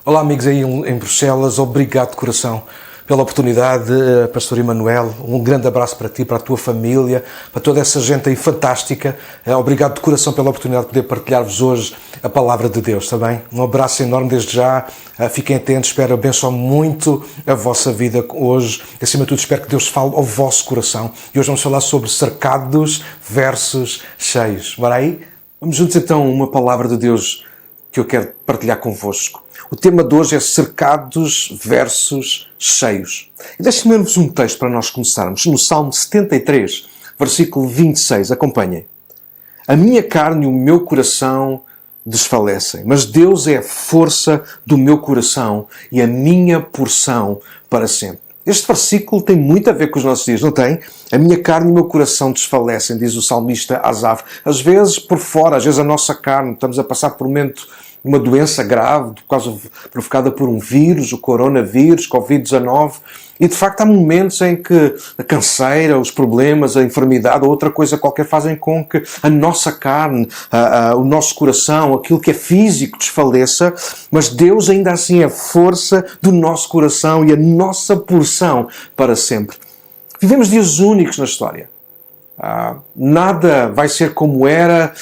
Olá amigos aí em Bruxelas, obrigado de coração pela oportunidade, Pastor Emanuel, um grande abraço para ti, para a tua família, para toda essa gente aí fantástica. Obrigado de coração pela oportunidade de poder partilhar-vos hoje a palavra de Deus, está bem? Um abraço enorme desde já, fiquem atentos, espero abençoar muito a vossa vida hoje. Acima de tudo, espero que Deus fale ao vosso coração. E hoje vamos falar sobre cercados versus cheios. Bora aí? Vamos juntos então uma palavra de Deus que eu quero partilhar convosco. O tema de hoje é cercados versus cheios. E deixem-me ler-vos um texto para nós começarmos. No Salmo 73, versículo 26. Acompanhem. A minha carne e o meu coração desfalecem, mas Deus é a força do meu coração e a minha porção para sempre. Este versículo tem muito a ver com os nossos dias, não tem? A minha carne e o meu coração desfalecem, diz o salmista Asaf. Às vezes por fora, às vezes a nossa carne, estamos a passar por um momento, uma doença grave, provocada por um vírus, o coronavírus, Covid-19, e de facto há momentos em que a canseira, os problemas, a enfermidade ou outra coisa qualquer fazem com que a nossa carne, o nosso coração, aquilo que é físico desfaleça, mas Deus ainda assim é a força do nosso coração e a nossa porção para sempre. Vivemos dias únicos na história. Nada vai ser como era,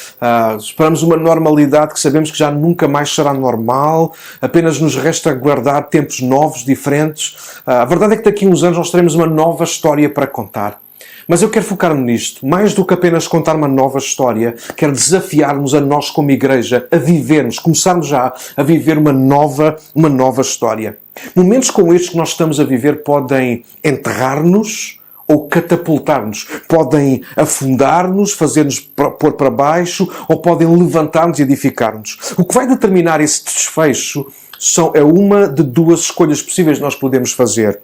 esperamos uma normalidade que sabemos que já nunca mais será normal, apenas nos resta guardar tempos novos, diferentes. A verdade é que daqui a uns anos nós teremos uma nova história para contar. Mas eu quero focar-me nisto, mais do que apenas contar uma nova história, quero desafiar-nos a nós como igreja a vivermos, começarmos já a viver uma nova história. Momentos como estes que nós estamos a viver podem enterrar-nos, ou catapultar-nos. Podem afundar-nos, fazer-nos pôr para baixo, ou podem levantar-nos e edificar-nos. O que vai determinar esse desfecho é uma de duas escolhas possíveis que nós podemos fazer.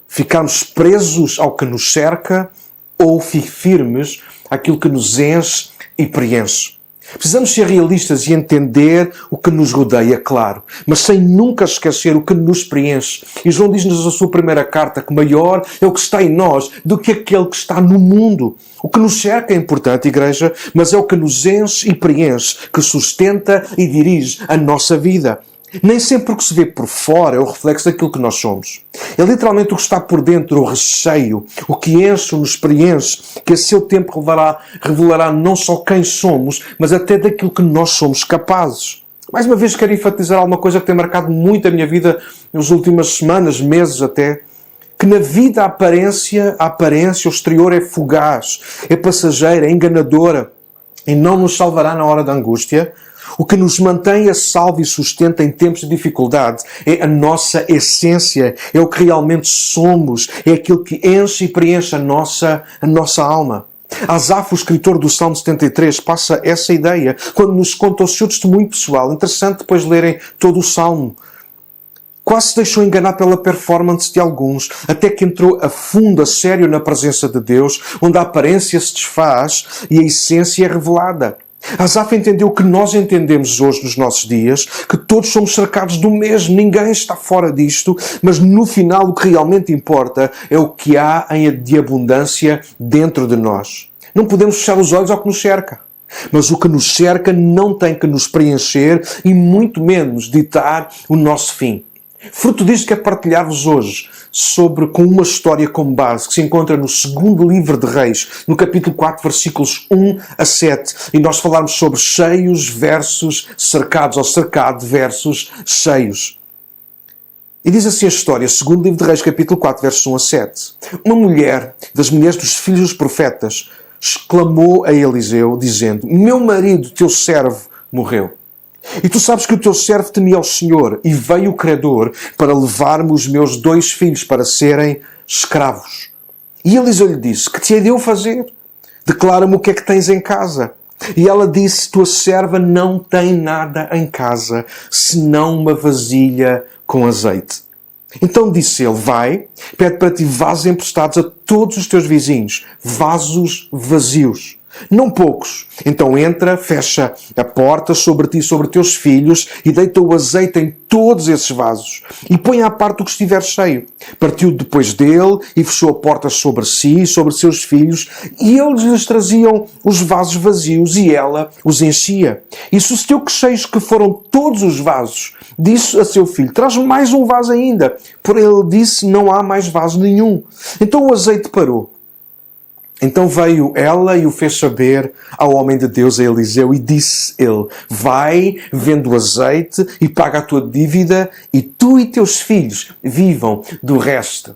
Ficarmos presos ao que nos cerca, ou firmes àquilo que nos enche e preenche. Precisamos ser realistas e entender o que nos rodeia, claro, mas sem nunca esquecer o que nos preenche. E João diz-nos na sua primeira carta que maior é o que está em nós do que aquele que está no mundo. O que nos cerca é importante, igreja, mas é o que nos enche e preenche, que sustenta e dirige a nossa vida. Nem sempre o que se vê por fora é o reflexo daquilo que nós somos. É literalmente o que está por dentro, o recheio, o que enche, nos preenche, que a seu tempo revelará não só quem somos, mas até daquilo que nós somos capazes. Mais uma vez quero enfatizar alguma coisa que tem marcado muito a minha vida nas últimas semanas, meses até, que na vida a aparência, o exterior é fugaz, é passageira, é enganadora e não nos salvará na hora da angústia. O que nos mantém a salvo e sustenta em tempos de dificuldade é a nossa essência, é o que realmente somos, é aquilo que enche e preenche a nossa alma. Asaf, o escritor do Salmo 73, passa essa ideia quando nos conta o seu testemunho pessoal. Interessante depois lerem todo o Salmo. Quase se deixou enganar pela performance de alguns, até que entrou a fundo, a sério na presença de Deus, onde a aparência se desfaz e a essência é revelada. Asaf entendeu o que nós entendemos hoje nos nossos dias, que todos somos cercados do mesmo, ninguém está fora disto, mas no final o que realmente importa é o que há de abundância dentro de nós. Não podemos fechar os olhos ao que nos cerca, mas o que nos cerca não tem que nos preencher e muito menos ditar o nosso fim. Fruto disto quero partilhar-vos hoje com uma história como base que se encontra no segundo livro de Reis, no capítulo 4, versículos 1 a 7. E nós falarmos sobre cheios versus cercados, ou cercado versus cheios. E diz assim a história, segundo livro de Reis, capítulo 4, versos 1 a 7. Uma mulher das mulheres dos filhos dos profetas exclamou a Eliseu, dizendo: meu marido, teu servo, morreu. E tu sabes que o teu servo temia ao Senhor, e veio o credor para levar-me os meus 2 filhos para serem escravos. E Eliseu lhe disse: que te hei de eu fazer? Declara-me o que é que tens em casa. E ela disse: tua serva não tem nada em casa, senão uma vasilha com azeite. Então disse ele: vai, pede para ti vasos emprestados a todos os teus vizinhos, vasos vazios. Não poucos. Então entra, fecha a porta sobre ti e sobre teus filhos e deita o azeite em todos esses vasos. E põe à parte o que estiver cheio. Partiu depois dele e fechou a porta sobre si e sobre seus filhos, e eles lhes traziam os vasos vazios e ela os enchia. E sucedeu que cheios que foram todos os vasos, disse a seu filho: traz mais um vaso ainda. Porém ele disse: não há mais vaso nenhum. Então o azeite parou. Então veio ela e o fez saber ao homem de Deus, a Eliseu, e disse ele: vai, vende o azeite e paga a tua dívida, e tu e teus filhos vivam do resto.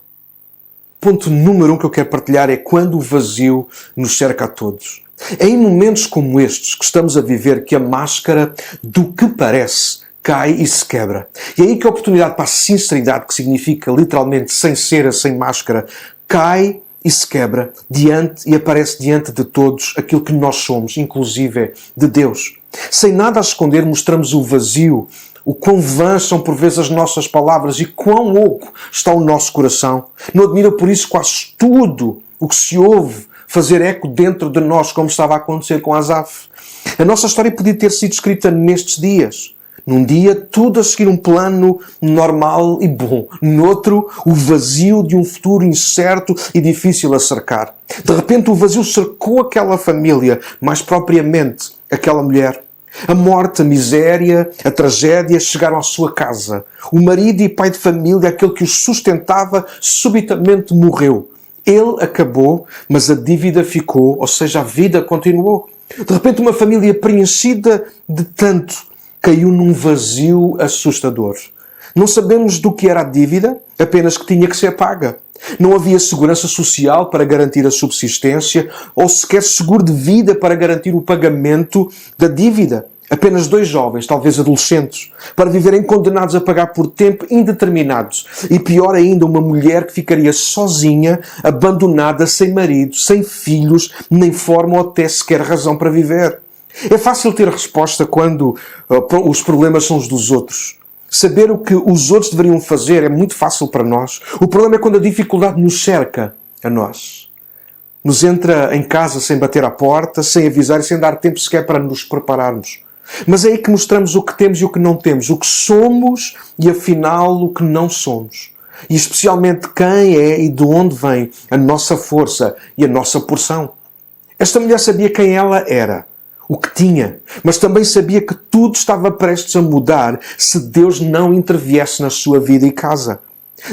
Ponto número 1 que eu quero partilhar é quando o vazio nos cerca a todos. É em momentos como estes que estamos a viver que a máscara do que parece cai e se quebra. E é aí que a oportunidade para a sinceridade, que significa literalmente sem cera, sem máscara, cai e se quebra diante e aparece diante de todos aquilo que nós somos, inclusive de Deus. Sem nada a esconder, mostramos o vazio, o quão vãs são por vezes as nossas palavras e quão oco está o nosso coração. Não admira por isso quase tudo o que se ouve fazer eco dentro de nós, como estava a acontecer com Asaf. A nossa história podia ter sido escrita nestes dias. Num dia, tudo a seguir um plano normal e bom. Noutro, o vazio de um futuro incerto e difícil a cercar. De repente, o vazio cercou aquela família, mais propriamente aquela mulher. A morte, a miséria, a tragédia chegaram à sua casa. O marido e pai de família, aquele que os sustentava, subitamente morreu. Ele acabou, mas a dívida ficou, ou seja, a vida continuou. De repente, uma família preenchida de tanto caiu num vazio assustador. Não sabemos do que era a dívida, apenas que tinha que ser paga. Não havia segurança social para garantir a subsistência, ou sequer seguro de vida para garantir o pagamento da dívida. Apenas 2 jovens, talvez adolescentes, para viverem condenados a pagar por tempo indeterminado. E pior ainda, uma mulher que ficaria sozinha, abandonada, sem marido, sem filhos, nem forma ou até sequer razão para viver. É fácil ter resposta quando os problemas são os dos outros. Saber o que os outros deveriam fazer é muito fácil para nós. O problema é quando a dificuldade nos cerca a nós. Nos entra em casa sem bater à porta, sem avisar e sem dar tempo sequer para nos prepararmos. Mas é aí que mostramos o que temos e o que não temos. O que somos e, afinal, o que não somos. E especialmente quem é e de onde vem a nossa força e a nossa porção. Esta mulher sabia quem ela era, o que tinha, mas também sabia que tudo estava prestes a mudar se Deus não interviesse na sua vida e casa.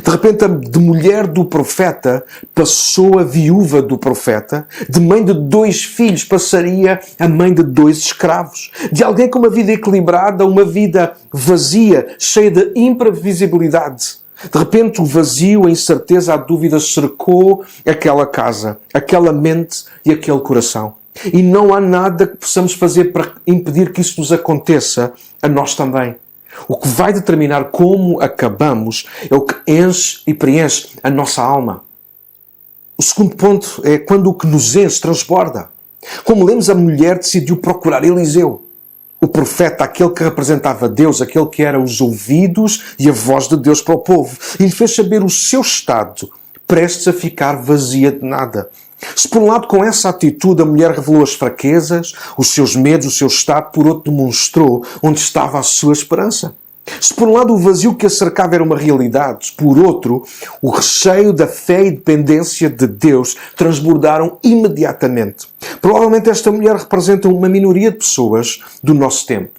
De repente, de mulher do profeta passou a viúva do profeta, de mãe de 2 filhos passaria a mãe de 2 escravos, de alguém com uma vida equilibrada a uma vida vazia, cheia de imprevisibilidade. De repente, o vazio, a incerteza, a dúvida cercou aquela casa, aquela mente e aquele coração. E não há nada que possamos fazer para impedir que isso nos aconteça a nós também. O que vai determinar como acabamos é o que enche e preenche a nossa alma. O segundo ponto é quando o que nos enche transborda. Como lemos, a mulher decidiu procurar Eliseu, o profeta, aquele que representava Deus, aquele que era os ouvidos e a voz de Deus para o povo, e lhe fez saber o seu estado, prestes a ficar vazia de nada. Se por um lado com essa atitude a mulher revelou as fraquezas, os seus medos, o seu estado, por outro demonstrou onde estava a sua esperança. Se por um lado o vazio que a cercava era uma realidade, por outro, o recheio da fé e dependência de Deus transbordaram imediatamente. Provavelmente esta mulher representa uma minoria de pessoas do nosso tempo.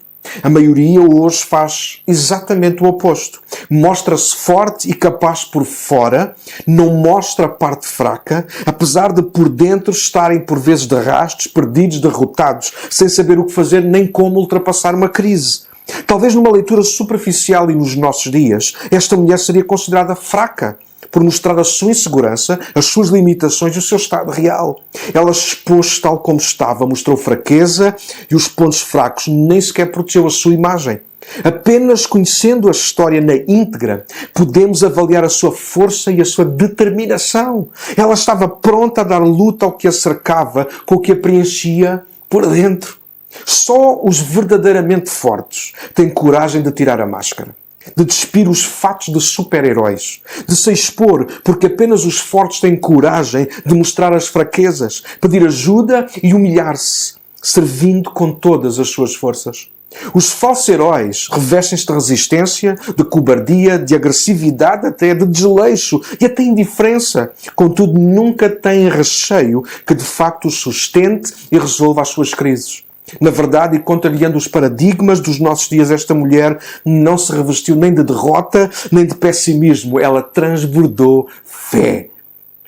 A maioria hoje faz exatamente o oposto. Mostra-se forte e capaz por fora, não mostra a parte fraca, apesar de por dentro estarem por vezes de arrastos, perdidos, derrotados, sem saber o que fazer nem como ultrapassar uma crise. Talvez numa leitura superficial e nos nossos dias, esta mulher seria considerada fraca, por mostrar a sua insegurança, as suas limitações e o seu estado real. Ela expôs tal como estava, mostrou fraqueza e os pontos fracos, nem sequer protegeu a sua imagem. Apenas conhecendo a história na íntegra, podemos avaliar a sua força e a sua determinação. Ela estava pronta a dar luta ao que a cercava, com o que a preenchia por dentro. Só os verdadeiramente fortes têm coragem de tirar a máscara. de despir os fatos de super-heróis, de se expor porque apenas os fortes têm coragem de mostrar as fraquezas, pedir ajuda e humilhar-se, servindo com todas as suas forças. Os falsos heróis revestem-se de resistência, de cobardia, de agressividade, até de desleixo e até indiferença. Contudo, nunca têm recheio que de facto os sustente e resolva as suas crises. Na verdade, e contrariando os paradigmas dos nossos dias, esta mulher não se revestiu nem de derrota, nem de pessimismo. Ela transbordou fé.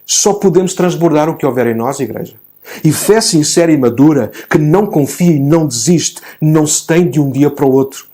Só podemos transbordar o que houver em nós, igreja. E fé sincera e madura, que não confia e não desiste, não se tem de um dia para o outro.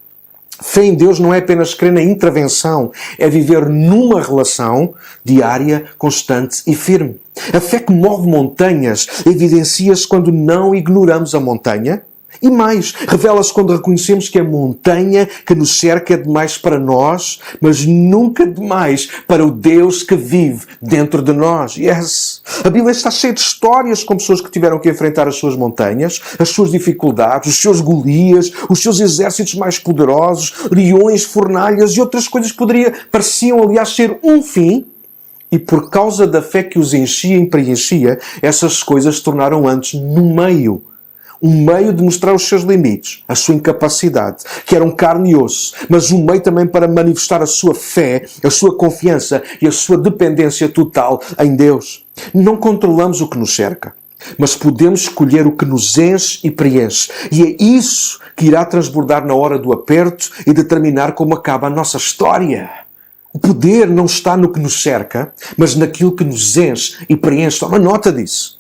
Fé em Deus não é apenas crer na intervenção, é viver numa relação diária, constante e firme. A fé que move montanhas evidencia-se quando não ignoramos a montanha. E mais, revela-se quando reconhecemos que a montanha que nos cerca é demais para nós, mas nunca demais para o Deus que vive dentro de nós. Yes! A Bíblia está cheia de histórias com pessoas que tiveram que enfrentar as suas montanhas, as suas dificuldades, os seus Golias, os seus exércitos mais poderosos, leões, fornalhas e outras coisas que pareciam, aliás, ser um fim. E por causa da fé que os enchia e preenchia, essas coisas se tornaram antes no meio. Um meio de mostrar os seus limites, a sua incapacidade, que eram carne e osso, mas um meio também para manifestar a sua fé, a sua confiança e a sua dependência total em Deus. Não controlamos o que nos cerca, mas podemos escolher o que nos enche e preenche. E é isso que irá transbordar na hora do aperto e determinar como acaba a nossa história. O poder não está no que nos cerca, mas naquilo que nos enche e preenche. Toma nota disso.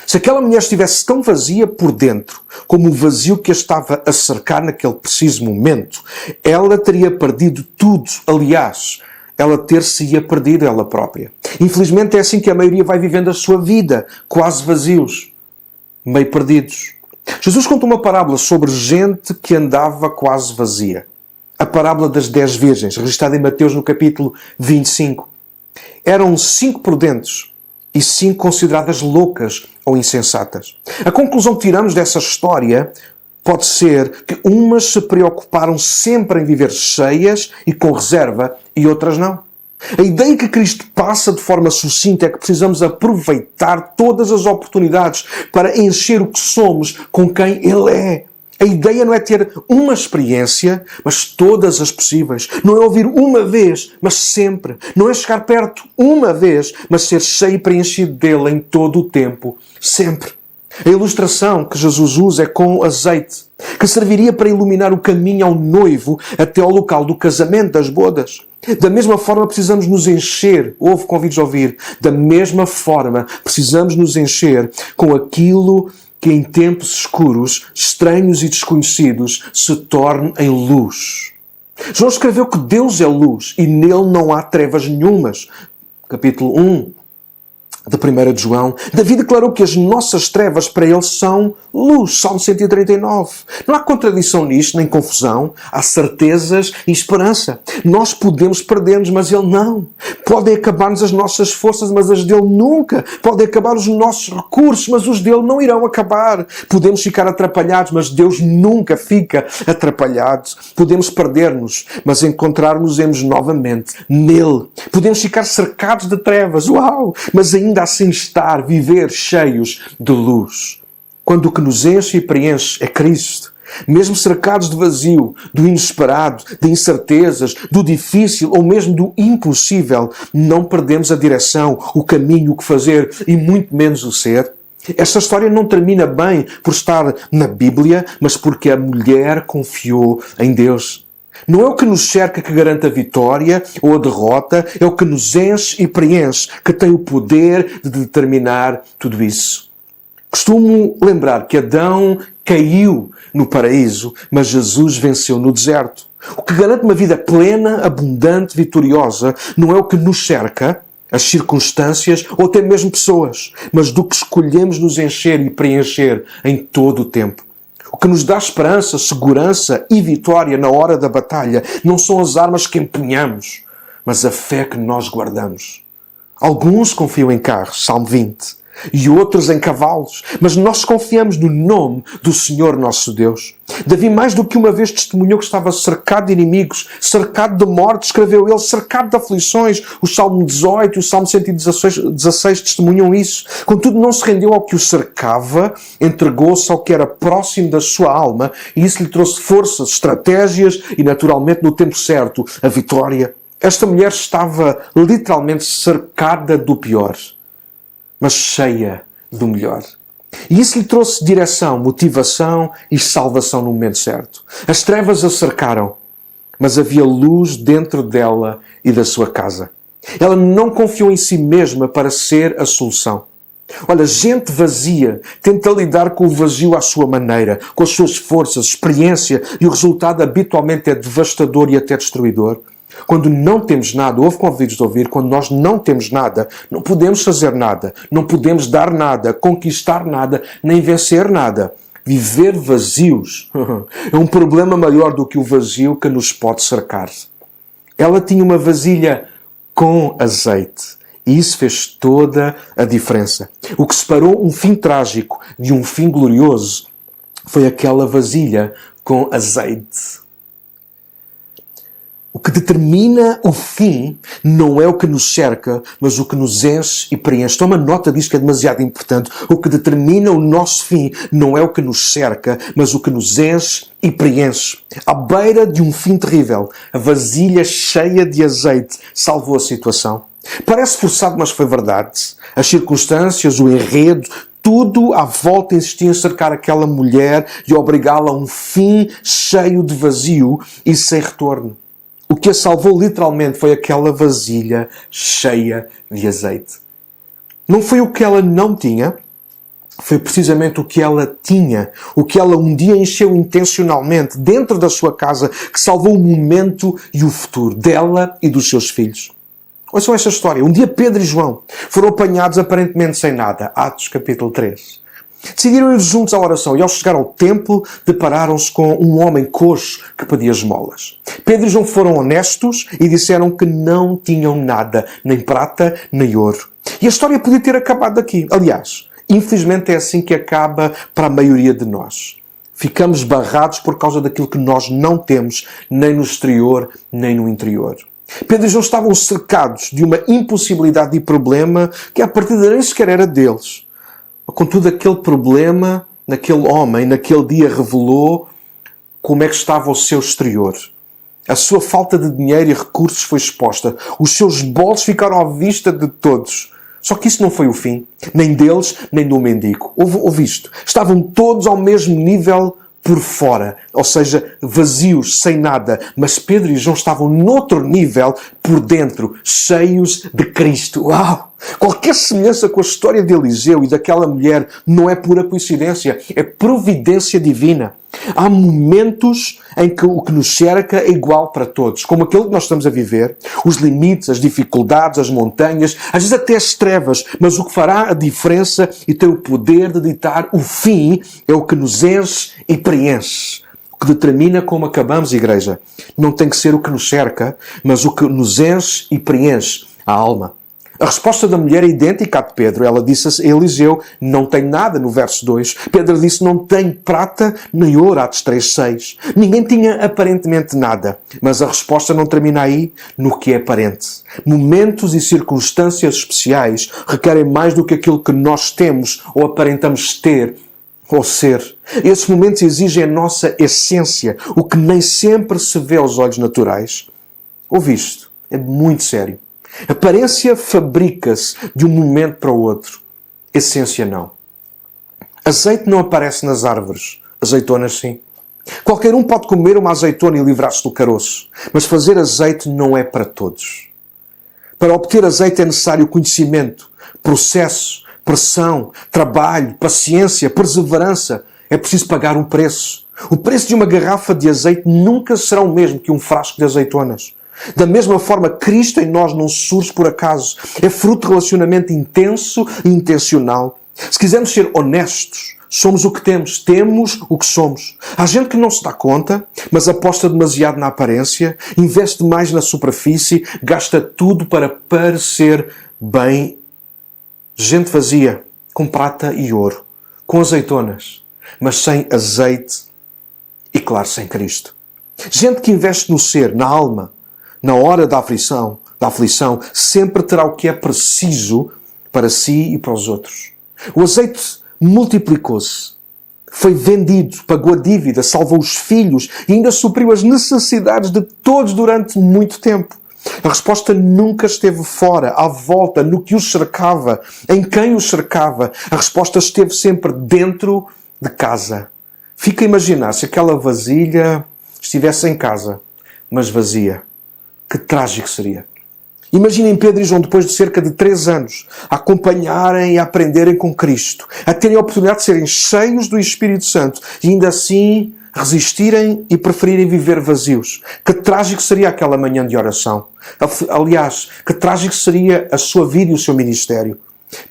Se aquela mulher estivesse tão vazia por dentro como o vazio que a estava a cercar naquele preciso momento, ela teria perdido tudo. Aliás, ela ter-se-ia perdido ela própria. Infelizmente é assim que a maioria vai vivendo a sua vida, quase vazios, meio perdidos. Jesus conta uma parábola sobre gente que andava quase vazia. A parábola das 10 virgens, registrada em Mateus no capítulo 25. Eram 5 prudentes e 5 consideradas loucas ou insensatas. A conclusão que tiramos dessa história pode ser que umas se preocuparam sempre em viver cheias e com reserva e outras não. A ideia que Cristo passa de forma sucinta é que precisamos aproveitar todas as oportunidades para encher o que somos com quem Ele é. A ideia não é ter uma experiência, mas todas as possíveis. Não é ouvir uma vez, mas sempre. Não é chegar perto uma vez, mas ser cheio e preenchido dele em todo o tempo, sempre. A ilustração que Jesus usa é com azeite, que serviria para iluminar o caminho ao noivo até ao local do casamento, das bodas. Da mesma forma precisamos nos encher, ouve, convido a ouvir, da mesma forma precisamos nos encher com aquilo que em tempos escuros, estranhos e desconhecidos, se torne em luz. João escreveu que Deus é luz e nele não há trevas nenhumas. Capítulo 1 de 1 de João. Davi declarou que as nossas trevas para ele são luz. Salmo 139. Não há contradição nisto, nem confusão. Há certezas e esperança. Nós podemos perder-nos, mas ele não. Podem acabar-nos as nossas forças, mas as dele nunca. Podem acabar os nossos recursos, mas os dele não irão acabar. Podemos ficar atrapalhados, mas Deus nunca fica atrapalhado. Podemos perder-nos, mas encontrar-nos-emos novamente nele. Podemos ficar cercados de trevas, uau! Mas ainda assim estar, viver cheios de luz. Quando o que nos enche e preenche é Cristo. Mesmo cercados de vazio, do inesperado, de incertezas, do difícil ou mesmo do impossível, não perdemos a direção, o caminho, o que fazer e muito menos o ser. Esta história não termina bem por estar na Bíblia, mas porque a mulher confiou em Deus. Não é o que nos cerca que garante a vitória ou a derrota, é o que nos enche e preenche que tem o poder de determinar tudo isso. Costumo lembrar que Adão caiu no paraíso, mas Jesus venceu no deserto. O que garante uma vida plena, abundante, vitoriosa, não é o que nos cerca, as circunstâncias ou até mesmo pessoas, mas do que escolhemos nos encher e preencher em todo o tempo. O que nos dá esperança, segurança e vitória na hora da batalha não são as armas que empunhamos, mas a fé que nós guardamos. Alguns confiam em carros, Salmo 20. e outros em cavalos, mas nós confiamos no nome do Senhor nosso Deus. Davi mais do que uma vez testemunhou que estava cercado de inimigos, cercado de morte, escreveu ele, cercado de aflições. O Salmo 18 e o Salmo 116 testemunham isso. Contudo, não se rendeu ao que o cercava, entregou-se ao que era próximo da sua alma, e isso lhe trouxe forças, estratégias e, naturalmente, no tempo certo, a vitória. Esta mulher estava literalmente cercada do pior, mas cheia do melhor. E isso lhe trouxe direção, motivação e salvação no momento certo. As trevas a cercaram, mas havia luz dentro dela e da sua casa. Ela não confiou em si mesma para ser a solução. Olha, gente vazia tenta lidar com o vazio à sua maneira, com as suas forças, experiência, e o resultado habitualmente é devastador e até destruidor. Quando não temos nada, ouve com ouvidos de ouvir, quando nós não temos nada, não podemos fazer nada, não podemos dar nada, conquistar nada, nem vencer nada. Viver vazios é um problema maior do que o vazio que nos pode cercar. Ela tinha uma vasilha com azeite. E isso fez toda a diferença. O que separou um fim trágico de um fim glorioso foi aquela vasilha com azeite. O que determina o fim não é o que nos cerca, mas o que nos enche e preenche. Toma nota disto que é demasiado importante. O que determina o nosso fim não é o que nos cerca, mas o que nos enche e preenche. À beira de um fim terrível, a vasilha cheia de azeite salvou a situação. Parece forçado, mas foi verdade. As circunstâncias, o enredo, tudo à volta insistia em cercar aquela mulher e obrigá-la a um fim cheio de vazio e sem retorno. O que a salvou literalmente foi aquela vasilha cheia de azeite. Não foi o que ela não tinha, foi precisamente o que ela tinha, o que ela um dia encheu intencionalmente dentro da sua casa, que salvou o momento e o futuro dela e dos seus filhos. Ouçam esta história. Um dia Pedro e João foram apanhados aparentemente sem nada. Atos capítulo 3. Decidiram ir juntos à oração e ao chegar ao templo depararam-se com um homem coxo que pedia esmolas. Pedro e João foram honestos e disseram que não tinham nada, nem prata, nem ouro. E a história podia ter acabado aqui. Aliás, infelizmente é assim que acaba para a maioria de nós. Ficamos barrados por causa daquilo que nós não temos, nem no exterior, nem no interior. Pedro e João estavam cercados de uma impossibilidade e problema que à partida nem sequer era deles. Contudo, aquele problema, naquele homem, naquele dia revelou como é que estava o seu exterior. A sua falta de dinheiro e recursos foi exposta. Os seus bolsos ficaram à vista de todos. Só que isso não foi o fim. Nem deles, nem do mendigo. Ouve isto. Estavam todos ao mesmo nível por fora, ou seja, vazios, sem nada. Mas Pedro e João estavam noutro nível por dentro, cheios de Cristo. Uau! Qualquer semelhança com a história de Eliseu e daquela mulher não é pura coincidência, é providência divina. Há momentos em que o que nos cerca é igual para todos, como aquele que nós estamos a viver, os limites, as dificuldades, as montanhas, às vezes até as trevas, mas o que fará a diferença e tem o poder de ditar o fim é o que nos enche e preenche. O que determina como acabamos, igreja, não tem que ser o que nos cerca, mas o que nos enche e preenche a alma. A resposta da mulher é idêntica à de Pedro. Ela disse a Eliseu, não tem nada, no verso 2. Pedro disse, não tem prata nem ouro, Atos 3:6. Ninguém tinha aparentemente nada. Mas a resposta não termina aí, no que é aparente. Momentos e circunstâncias especiais requerem mais do que aquilo que nós temos ou aparentamos ter ou ser. Esses momentos exigem a nossa essência, o que nem sempre se vê aos olhos naturais. Ouve isto, é muito sério. Aparência fabrica-se de um momento para o outro. Essência não. Azeite não aparece nas árvores. Azeitonas sim. Qualquer um pode comer uma azeitona e livrar-se do caroço. Mas fazer azeite não é para todos. Para obter azeite é necessário conhecimento, processo, pressão, trabalho, paciência, perseverança. É preciso pagar um preço. O preço de uma garrafa de azeite nunca será o mesmo que um frasco de azeitonas. Da mesma forma, Cristo em nós não surge por acaso. É fruto de relacionamento intenso e intencional. Se quisermos ser honestos, somos o que temos. Temos o que somos. Há gente que não se dá conta, mas aposta demasiado na aparência, investe mais na superfície, gasta tudo para parecer bem. Gente vazia com prata e ouro, com azeitonas, mas sem azeite e, claro, sem Cristo. Gente que investe no ser, na alma, na hora da aflição, sempre terá o que é preciso para si e para os outros. O azeite multiplicou-se, foi vendido, pagou a dívida, salvou os filhos e ainda supriu as necessidades de todos durante muito tempo. A resposta nunca esteve fora, à volta, no que os cercava, em quem os cercava. A resposta esteve sempre dentro de casa. Fica a imaginar se aquela vasilha estivesse em casa, mas vazia. Que trágico seria. Imaginem Pedro e João, depois de cerca de 3 anos, a acompanharem e a aprenderem com Cristo, a terem a oportunidade de serem cheios do Espírito Santo e ainda assim resistirem e preferirem viver vazios. Que trágico seria aquela manhã de oração. Aliás, que trágico seria a sua vida e o seu ministério.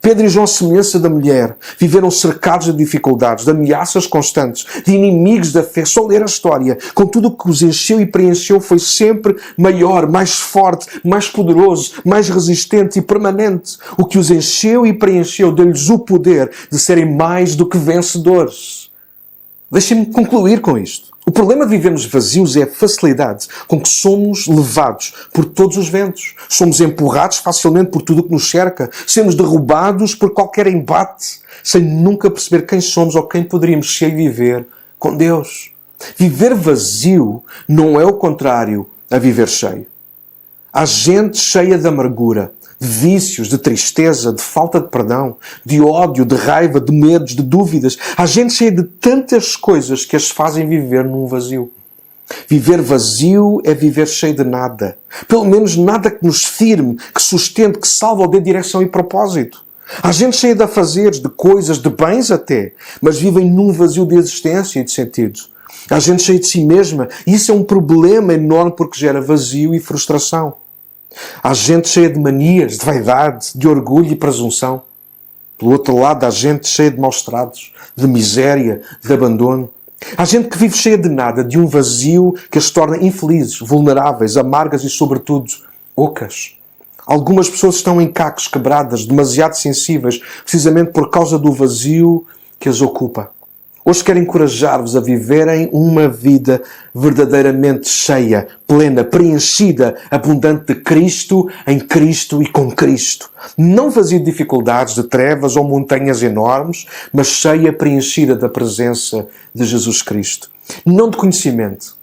Pedro e João, à semelhança da mulher, viveram cercados de dificuldades, de ameaças constantes, de inimigos da fé. Só ler a história, com tudo o que os encheu e preencheu, foi sempre maior, mais forte, mais poderoso, mais resistente e permanente. O que os encheu e preencheu deu-lhes o poder de serem mais do que vencedores. Deixem-me concluir com isto. O problema de vivermos vazios é a facilidade com que somos levados por todos os ventos. Somos empurrados facilmente por tudo o que nos cerca. Somos derrubados por qualquer embate, sem nunca perceber quem somos ou quem poderíamos ser e viver com Deus. Viver vazio não é o contrário a viver cheio. Há gente cheia de amargura, de vícios, de tristeza, de falta de perdão, de ódio, de raiva, de medos, de dúvidas. Há gente cheia de tantas coisas que as fazem viver num vazio. Viver vazio é viver cheio de nada. Pelo menos nada que nos firme, que sustente, que salve ou dê direção e propósito. Há gente cheia de afazeres, de coisas, de bens até, mas vivem num vazio de existência e de sentido. Há gente cheia de si mesma e isso é um problema enorme porque gera vazio e frustração. Há gente cheia de manias, de vaidade, de orgulho e presunção. Pelo outro lado, há gente cheia de maus tratos, de miséria, de abandono. Há gente que vive cheia de nada, de um vazio que as torna infelizes, vulneráveis, amargas e, sobretudo, ocas. Algumas pessoas estão em cacos, quebradas, demasiado sensíveis, precisamente por causa do vazio que as ocupa. Hoje quero encorajar-vos a viverem uma vida verdadeiramente cheia, plena, preenchida, abundante de Cristo, em Cristo e com Cristo. Não vazia de dificuldades, de trevas ou montanhas enormes, mas cheia, preenchida da presença de Jesus Cristo. Não de conhecimento,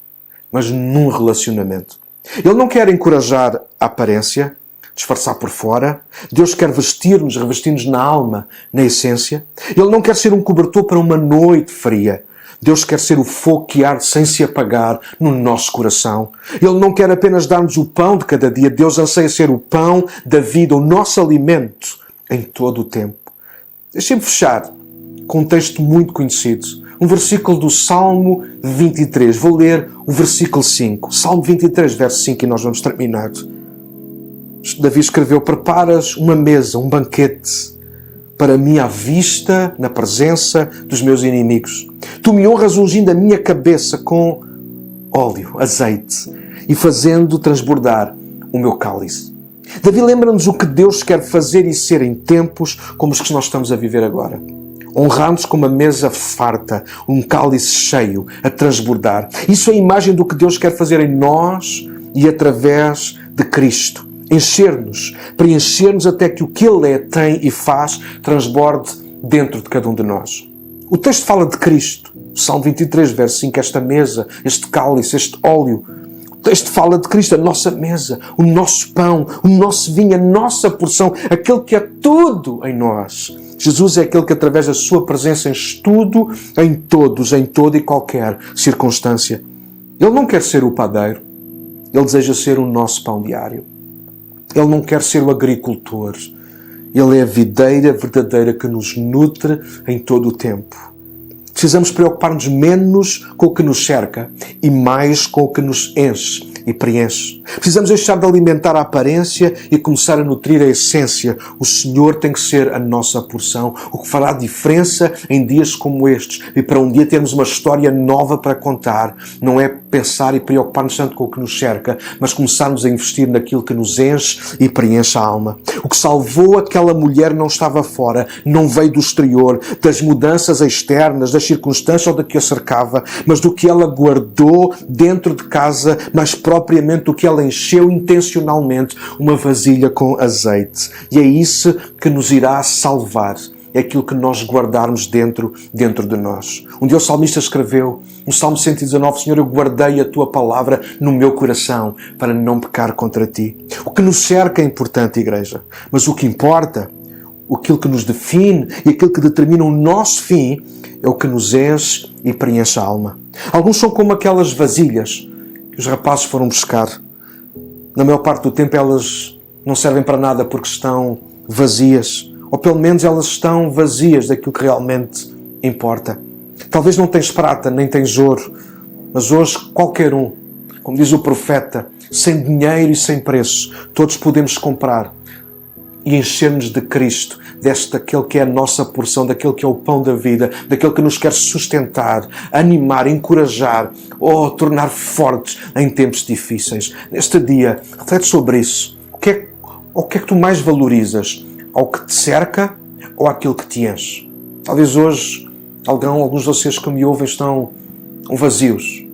mas num relacionamento. Ele não quer encorajar a aparência, disfarçar por fora. Deus quer vestir-nos, revestir-nos na alma, na essência. Ele não quer ser um cobertor para uma noite fria. Deus quer ser o fogo que arde sem se apagar no nosso coração. Ele não quer apenas dar-nos o pão de cada dia. Deus anseia ser o pão da vida, o nosso alimento em todo o tempo. Deixem-me fechar com um texto muito conhecido. Um versículo do Salmo 23. Vou ler o versículo 5. Salmo 23, verso 5, e nós vamos terminar. Davi escreveu: preparas uma mesa, um banquete para mim à vista, na presença dos meus inimigos. Tu me honras ungindo a minha cabeça com óleo, azeite, e fazendo transbordar o meu cálice. Davi lembra-nos o que Deus quer fazer e ser em tempos como os que nós estamos a viver agora. Honrar-nos com uma mesa farta, um cálice cheio, a transbordar. Isso é a imagem do que Deus quer fazer em nós e através de Cristo. Encher-nos, preencher-nos até que o que Ele é, tem e faz transborde dentro de cada um de nós. O texto fala de Cristo. Salmo 23, verso 5, esta mesa, este cálice, este óleo. O texto fala de Cristo, a nossa mesa, o nosso pão, o nosso vinho, a nossa porção, aquele que é tudo em nós. Jesus é aquele que através da sua presença enche tudo, em todos, em toda e qualquer circunstância. Ele não quer ser o padeiro. Ele deseja ser o nosso pão diário. Ele não quer ser o agricultor. Ele é a videira verdadeira que nos nutre em todo o tempo. Precisamos preocupar-nos menos com o que nos cerca e mais com o que nos enche e preenche. Precisamos deixar de alimentar a aparência e começar a nutrir a essência. O Senhor tem que ser a nossa porção, o que fará diferença em dias como estes. E para um dia termos uma história nova para contar, não é pensar e preocupar-nos tanto com o que nos cerca, mas começarmos a investir naquilo que nos enche e preenche a alma. O que salvou aquela mulher não estava fora, não veio do exterior, das mudanças externas, das circunstâncias ou do que a cercava, mas do que ela guardou dentro de casa, mas propriamente do que ela encheu intencionalmente, uma vasilha com azeite. E é isso que nos irá salvar. É aquilo que nós guardarmos dentro de nós. Um dia o salmista escreveu, no Salmo 119, Senhor, eu guardei a Tua palavra no meu coração para não pecar contra Ti. O que nos cerca é importante, igreja, mas o que importa, aquilo que nos define e aquilo que determina o nosso fim, é o que nos enche e preenche a alma. Alguns são como aquelas vasilhas que os rapazes foram buscar. Na maior parte do tempo elas não servem para nada porque estão vazias. Ou pelo menos elas estão vazias daquilo que realmente importa. Talvez não tens prata, nem tens ouro, mas hoje qualquer um, como diz o profeta, sem dinheiro e sem preço, todos podemos comprar e encher-nos de Cristo, daquele que é a nossa porção, daquele que é o pão da vida, daquele que nos quer sustentar, animar, encorajar ou tornar fortes em tempos difíceis. Neste dia, reflete sobre isso. O que é que tu mais valorizas? Ao que te cerca ou àquilo que te enche? Talvez hoje alguns de vocês que me ouvem estão vazios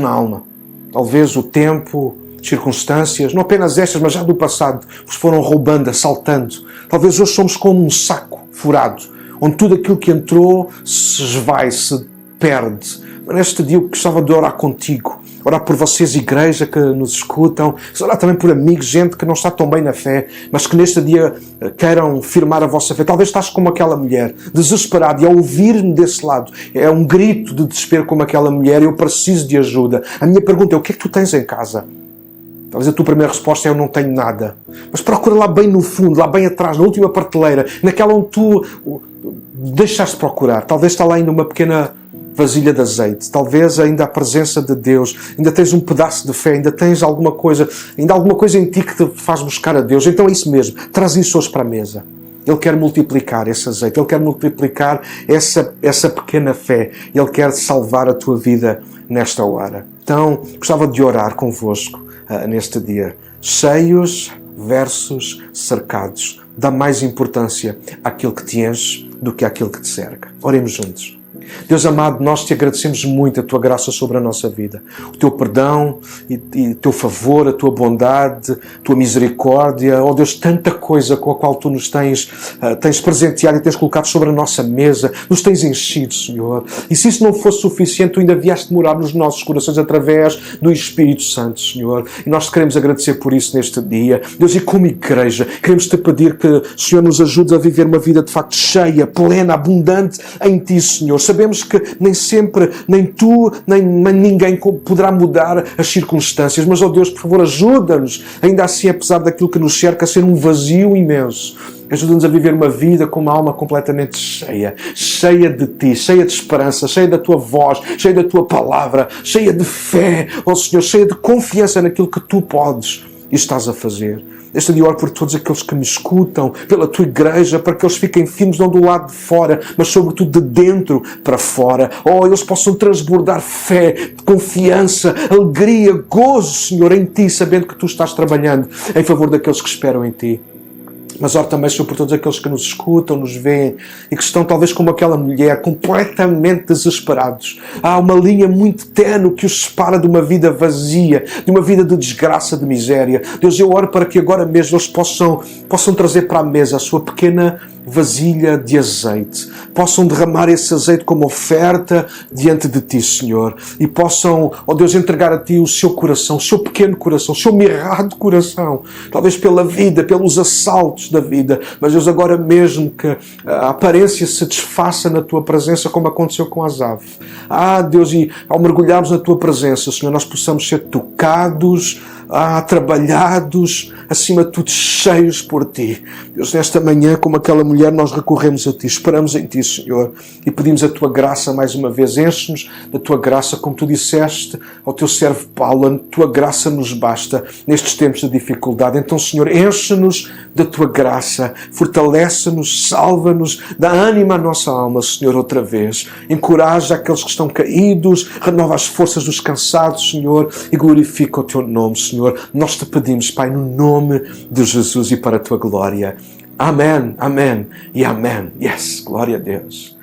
na alma. Talvez o tempo, circunstâncias, não apenas estas, mas já do passado, vos foram roubando, assaltando. Talvez hoje somos como um saco furado, onde tudo aquilo que entrou se esvai, se perde. Mas neste dia eu gostava de orar contigo, orar por vocês, igreja, que nos escutam, orar também por amigos, gente que não está tão bem na fé, mas que neste dia queiram firmar a vossa fé. Talvez estás como aquela mulher, desesperado, e ao ouvir-me desse lado, é um grito de desespero como aquela mulher, eu preciso de ajuda. A minha pergunta é, o que é que tu tens em casa? Talvez a tua primeira resposta é, eu não tenho nada. Mas procura lá bem no fundo, lá bem atrás, na última prateleira, naquela onde tu deixaste de procurar. Talvez está lá ainda uma pequena vasilha de azeite, talvez ainda a presença de Deus, ainda tens um pedaço de fé, ainda tens alguma coisa em ti que te faz buscar a Deus. Então é isso mesmo, traz isso hoje para a mesa. Ele quer multiplicar esse azeite, Ele quer multiplicar essa pequena fé, Ele quer salvar a tua vida nesta hora. Então, gostava de orar convosco neste dia. Cheios versus cercados. Dá mais importância àquilo que te enche do que àquilo que te cerca. Oremos juntos. Deus amado, nós te agradecemos muito a Tua graça sobre a nossa vida. O Teu perdão e o Teu favor, a Tua bondade, a Tua misericórdia. Oh Deus, tanta coisa com a qual Tu nos tens presenteado e tens colocado sobre a nossa mesa. Nos tens enchido, Senhor. E se isso não fosse suficiente, Tu ainda vieste morar nos nossos corações através do Espírito Santo, Senhor. E nós te queremos agradecer por isso neste dia. Deus, e como igreja, queremos Te pedir que o Senhor nos ajude a viver uma vida de facto cheia, plena, abundante em Ti, Senhor. Sabemos que nem sempre, nem Tu, nem ninguém poderá mudar as circunstâncias, mas, ó Deus, por favor, ajuda-nos, ainda assim, apesar daquilo que nos cerca, a ser um vazio imenso. Ajuda-nos a viver uma vida com uma alma completamente cheia de Ti, cheia de esperança, cheia da Tua voz, cheia da Tua palavra, cheia de fé, ó Senhor, cheia de confiança naquilo que Tu podes e estás a fazer. Este dia oro por todos aqueles que me escutam, pela Tua igreja, para que eles fiquem firmes não do lado de fora, mas sobretudo de dentro para fora. Oh, eles possam transbordar fé, confiança, alegria, gozo, Senhor, em Ti, sabendo que Tu estás trabalhando em favor daqueles que esperam em Ti. Mas oro também, Senhor, por todos aqueles que nos escutam, nos veem e que estão talvez como aquela mulher, completamente desesperados. Há uma linha muito tênue que os separa de uma vida vazia, de uma vida de desgraça, de miséria. Deus, eu oro para que agora mesmo eles possam trazer para a mesa a sua pequena vasilha de azeite. Possam derramar esse azeite como oferta diante de Ti, Senhor. E possam, ó Deus, entregar a Ti o seu coração, o seu pequeno coração, o seu mirrado coração. Talvez pela vida, pelos assaltos da vida. Mas, Deus, agora mesmo que a aparência se desfaça na Tua presença, como aconteceu com Asaf. Deus, e ao mergulharmos na Tua presença, Senhor, nós possamos ser tocados trabalhados, acima de tudo, cheios por Ti. Deus, nesta manhã, como aquela mulher, nós recorremos a Ti, esperamos em Ti, Senhor, e pedimos a Tua graça mais uma vez. Enche-nos da Tua graça, como Tu disseste ao Teu servo Paulo, a Tua graça nos basta nestes tempos de dificuldade. Então, Senhor, enche-nos da Tua graça, fortalece-nos, salva-nos, dá ânimo à nossa alma, Senhor, outra vez. Encoraja aqueles que estão caídos, renova as forças dos cansados, Senhor, e glorifica o Teu nome, Senhor. Nós te pedimos, Pai, no nome de Jesus e para a Tua glória. Amém, amém e amém. Yes, glória a Deus.